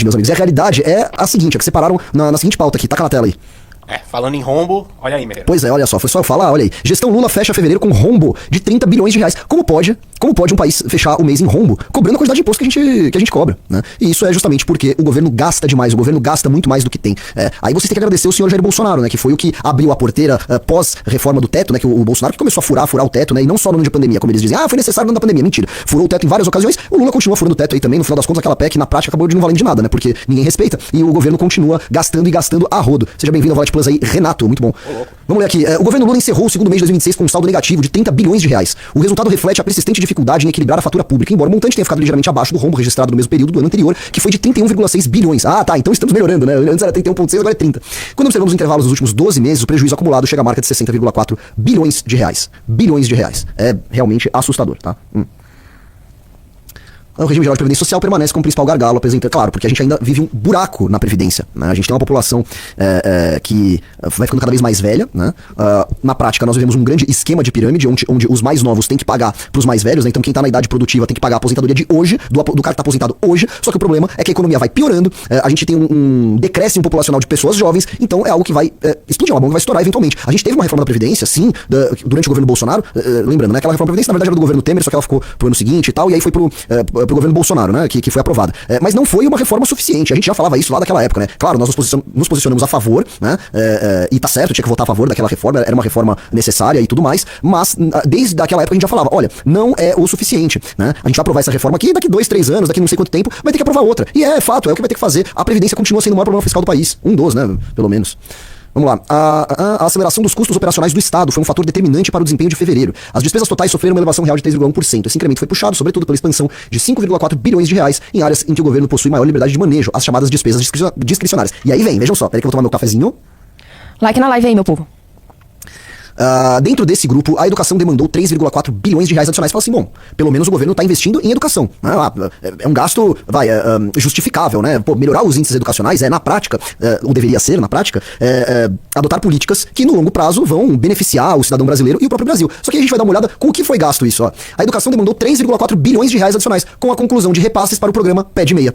meus amigos. E a realidade é a seguinte, que separaram na seguinte pauta aqui, taca na tela aí. Falando em rombo, olha aí, Meira. Pois é, olha só, foi só eu falar, olha aí. Gestão Lula fecha fevereiro com rombo de 30 bilhões de reais. Como pode um país fechar o mês em rombo, cobrando a quantidade de imposto que a gente cobra, né? E isso é justamente porque o governo gasta demais, o governo gasta muito mais do que tem. Aí você tem que agradecer o senhor Jair Bolsonaro, né? Que foi o que abriu a porteira pós-reforma do teto, né? Que o Bolsonaro que começou a furar o teto, né? E não só no ano de pandemia, como eles dizem. Foi necessário no ano da pandemia. Mentira. Furou o teto em várias ocasiões. O Lula continua furando o teto aí também. No final das contas, aquela PEC na prática acabou de não valer de nada, né? Porque ninguém respeita. E o governo continua gastando e gastando a rodo. Seja bem-vindo ao Valete Plus aí, Renato. Muito bom. Vamos ler aqui. O governo Lula encerrou o segundo mês de 2026 com um saldo negativo de 30 bilhões de reais. O resultado reflete a persistente dificuldade em equilibrar a fatura pública, embora o montante tenha ficado ligeiramente abaixo do rombo registrado no mesmo período do ano anterior, que foi de 31,6 bilhões. Então estamos melhorando, né? Antes era 31,6, agora é 30. Quando observamos os intervalos dos últimos 12 meses, o prejuízo acumulado chega à marca de 60,4 bilhões de reais. Bilhões de reais. É realmente assustador, tá? O regime geral de previdência social permanece como principal gargalo, apresentando, claro, porque a gente ainda vive um buraco na previdência, né? A gente tem uma população que vai ficando cada vez mais velha, né? Na prática, nós vivemos um grande esquema de pirâmide, onde os mais novos têm que pagar pros mais velhos, né? Então quem tá na idade produtiva tem que pagar a aposentadoria de hoje, do cara que tá aposentado hoje, só que o problema é que a economia vai piorando, a gente tem um decréscimo populacional de pessoas jovens, então é algo que vai explodir, uma bomba que vai estourar eventualmente. A gente teve uma reforma da Previdência, sim, durante o governo Bolsonaro, lembrando, né? Aquela reforma da Previdência, na verdade, era do governo Temer, só que ela ficou pro ano seguinte e tal, e aí foi pro governo Bolsonaro, né, que foi aprovada. Mas não foi uma reforma suficiente. A gente já falava isso lá daquela época, né? Claro, nós nos posicionamos a favor, né? E tá certo, tinha que votar a favor daquela reforma, era uma reforma necessária e tudo mais, mas desde aquela época a gente já falava, olha, não é o suficiente, né? A gente vai aprovar essa reforma aqui, daqui 2, 3 anos, daqui não sei quanto tempo, vai ter que aprovar outra. E é fato, é o que vai ter que fazer. A Previdência continua sendo o maior problema fiscal do país. Um dos, né? Pelo menos. Vamos lá. A aceleração dos custos operacionais do Estado foi um fator determinante para o desempenho de fevereiro. As despesas totais sofreram uma elevação real de 3,1%. Esse incremento foi puxado, sobretudo, pela expansão de 5,4 bilhões de reais em áreas em que o governo possui maior liberdade de manejo, as chamadas despesas discricionárias. E aí vejam só, peraí que eu vou tomar meu cafezinho. Like na live aí, meu povo. Dentro desse grupo, a educação demandou 3,4 bilhões de reais adicionais. Fala assim, bom, pelo menos o governo está investindo em educação. É um gasto, justificável, né? Pô, melhorar os índices educacionais na prática, ou deveria ser, na prática, adotar políticas que no longo prazo vão beneficiar o cidadão brasileiro e o próprio Brasil. Só que a gente vai dar uma olhada com o que foi gasto isso, ó. A educação demandou 3,4 bilhões de reais adicionais, com a conclusão de repasses para o programa PED Meia.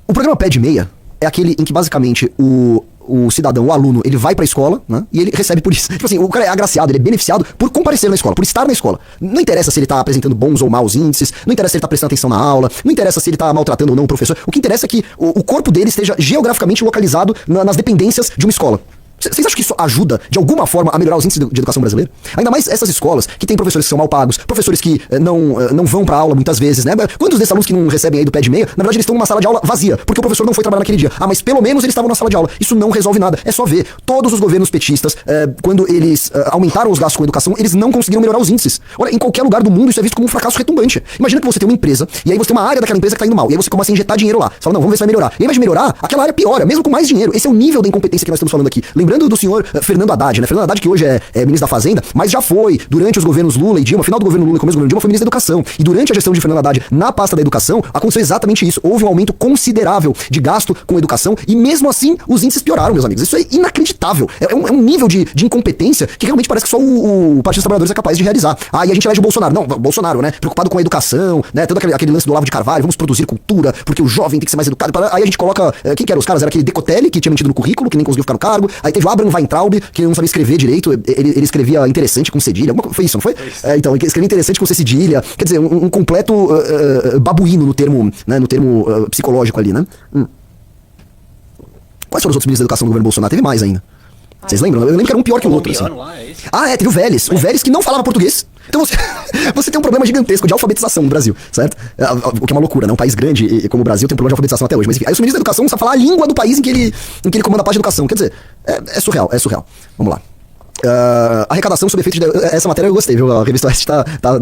O programa PED Meia é aquele em que basicamente o cidadão, o aluno, ele vai pra escola, né? E ele recebe por isso. Tipo assim, o cara é agraciado, ele é beneficiado por comparecer na escola, por estar na escola. Não interessa se ele tá apresentando bons ou maus índices, não interessa se ele tá prestando atenção na aula, não interessa se ele tá maltratando ou não o professor. O que interessa é que o corpo dele esteja geograficamente localizado nas dependências de uma escola. Vocês acham que isso ajuda, de alguma forma, a melhorar os índices de educação brasileira? Ainda mais essas escolas que tem professores que são mal pagos, professores que não vão pra aula muitas vezes, né? Quantos desses alunos que não recebem aí do PED Meia, na verdade eles estão numa sala de aula vazia, porque o professor não foi trabalhar naquele dia. Mas pelo menos eles estavam na sala de aula. Isso não resolve nada. É só ver. Todos os governos petistas, quando eles aumentaram os gastos com a educação, eles não conseguiram melhorar os índices. Olha, em qualquer lugar do mundo isso é visto como um fracasso retumbante. Imagina que você tem uma empresa, e aí você tem uma área daquela empresa que tá indo mal, e aí você começa a injetar dinheiro lá. Você fala, não, vamos ver se vai melhorar. E aí, ao invés de melhorar, aquela área piora, mesmo com mais dinheiro. Esse é o nível da incompetência que nós estamos falando aqui. Lembrando do senhor Fernando Haddad, né? Fernando Haddad, que hoje é ministro da Fazenda, mas já foi, durante os governos Lula e Dilma, final do governo Lula e começo do governo Dilma, foi ministro da Educação. E durante a gestão de Fernando Haddad na pasta da educação, aconteceu exatamente isso. Houve um aumento considerável de gasto com educação e mesmo assim os índices pioraram, meus amigos. Isso é inacreditável. É um nível de incompetência que realmente parece que só o Partido dos Trabalhadores é capaz de realizar. E a gente elege o Bolsonaro. Não, Bolsonaro, né? Preocupado com a educação, né? Todo aquele lance do Olavo de Carvalho, vamos produzir cultura, porque o jovem tem que ser mais educado. Aí a gente coloca, quem que era os caras? Era aquele Decotelli, que tinha mentido no currículo, que nem conseguiu ficar no cargo. Aí teve o Abraham Weintraub, que não sabia escrever direito, ele escrevia interessante com cedilha, foi isso, não foi? Então, ele escrevia interessante com cedilha, quer dizer, um completo babuíno no termo, né, psicológico ali, né? Quais foram os outros ministros da educação do governo Bolsonaro? Teve mais ainda. Vocês lembram? Eu lembro que era um pior que o outro. Assim. Teve o Vélez. O Vélez que não falava português. Então você tem um problema gigantesco de alfabetização no Brasil, certo? O que é uma loucura, né? Um país grande e como o Brasil tem um problema de alfabetização até hoje. Mas enfim, aí o ministro da educação não sabe falar a língua do país em que ele comanda a parte de educação. Quer dizer, é surreal. Vamos lá. Arrecadação sob efeito de... Essa matéria eu gostei, viu? A revista Oeste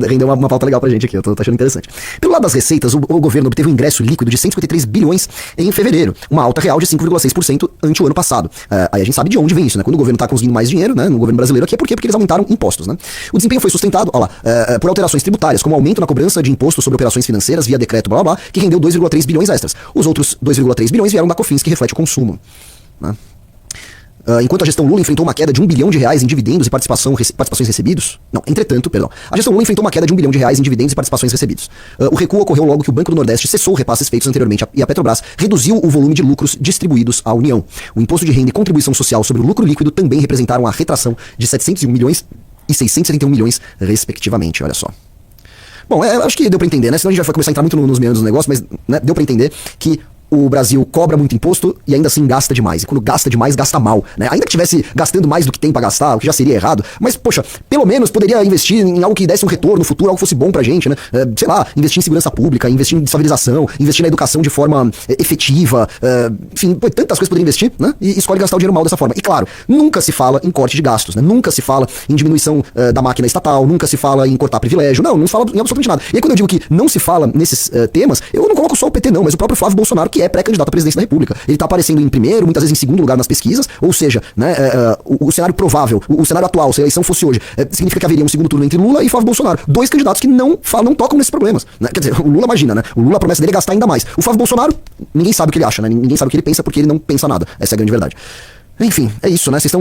rendeu uma pauta legal pra gente aqui, eu tô achando interessante. Pelo lado das receitas, o governo obteve um ingresso líquido de 153 bilhões em fevereiro, uma alta real de 5,6% ante o ano passado. Aí a gente sabe de onde vem isso, né? Quando o governo tá conseguindo mais dinheiro, né, no governo brasileiro aqui, é porque eles aumentaram impostos, né? O desempenho foi sustentado, por alterações tributárias, como aumento na cobrança de imposto sobre operações financeiras via decreto, blá blá blá, que rendeu 2,3 bilhões extras. Os outros 2,3 bilhões vieram da Cofins, que reflete o consumo, né? Enquanto a gestão Lula enfrentou uma queda de R$1 bilhão em dividendos e participações recebidos. Não, entretanto, perdão. A gestão Lula enfrentou uma queda de R$1 bilhão em dividendos e participações recebidos. O recuo ocorreu logo que o Banco do Nordeste cessou repasses feitos anteriormente e a Petrobras reduziu o volume de lucros distribuídos à União. O imposto de renda e contribuição social sobre o lucro líquido também representaram a retração de 701 milhões e 671 milhões, respectivamente. Olha só. Bom, acho que deu pra entender, né? Senão a gente já vai começar a entrar muito nos meandros do negócio, mas né, deu pra entender que o Brasil cobra muito imposto e ainda assim gasta demais. E quando gasta demais, gasta mal, né? Ainda que estivesse gastando mais do que tem pra gastar, o que já seria errado, mas, poxa, pelo menos poderia investir em algo que desse um retorno no futuro, algo que fosse bom pra gente, né? Sei lá, investir em segurança pública, investir em estabilização, investir na educação de forma efetiva, enfim, tantas coisas poderia investir, né? E escolhe gastar o dinheiro mal dessa forma. E claro, nunca se fala em corte de gastos, né? Nunca se fala em diminuição da máquina estatal, nunca se fala em cortar privilégio, não se fala em absolutamente nada. E aí quando eu digo que não se fala nesses temas, eu não coloco só o PT não, mas o próprio Flávio Bolsonaro, que é pré-candidato à presidência da República. Ele tá aparecendo em primeiro, muitas vezes em segundo lugar nas pesquisas, ou seja, né, o cenário provável, o cenário atual, se a eleição fosse hoje, significa que haveria um segundo turno entre Lula e Flávio Bolsonaro. Dois candidatos que não tocam nesses problemas. Né? Quer dizer, o Lula imagina, né? O Lula, a promessa dele é gastar ainda mais. O Flávio Bolsonaro, ninguém sabe o que ele acha, né? Ninguém sabe o que ele pensa porque ele não pensa nada. Essa é a grande verdade. Enfim, é isso, né? Vocês estão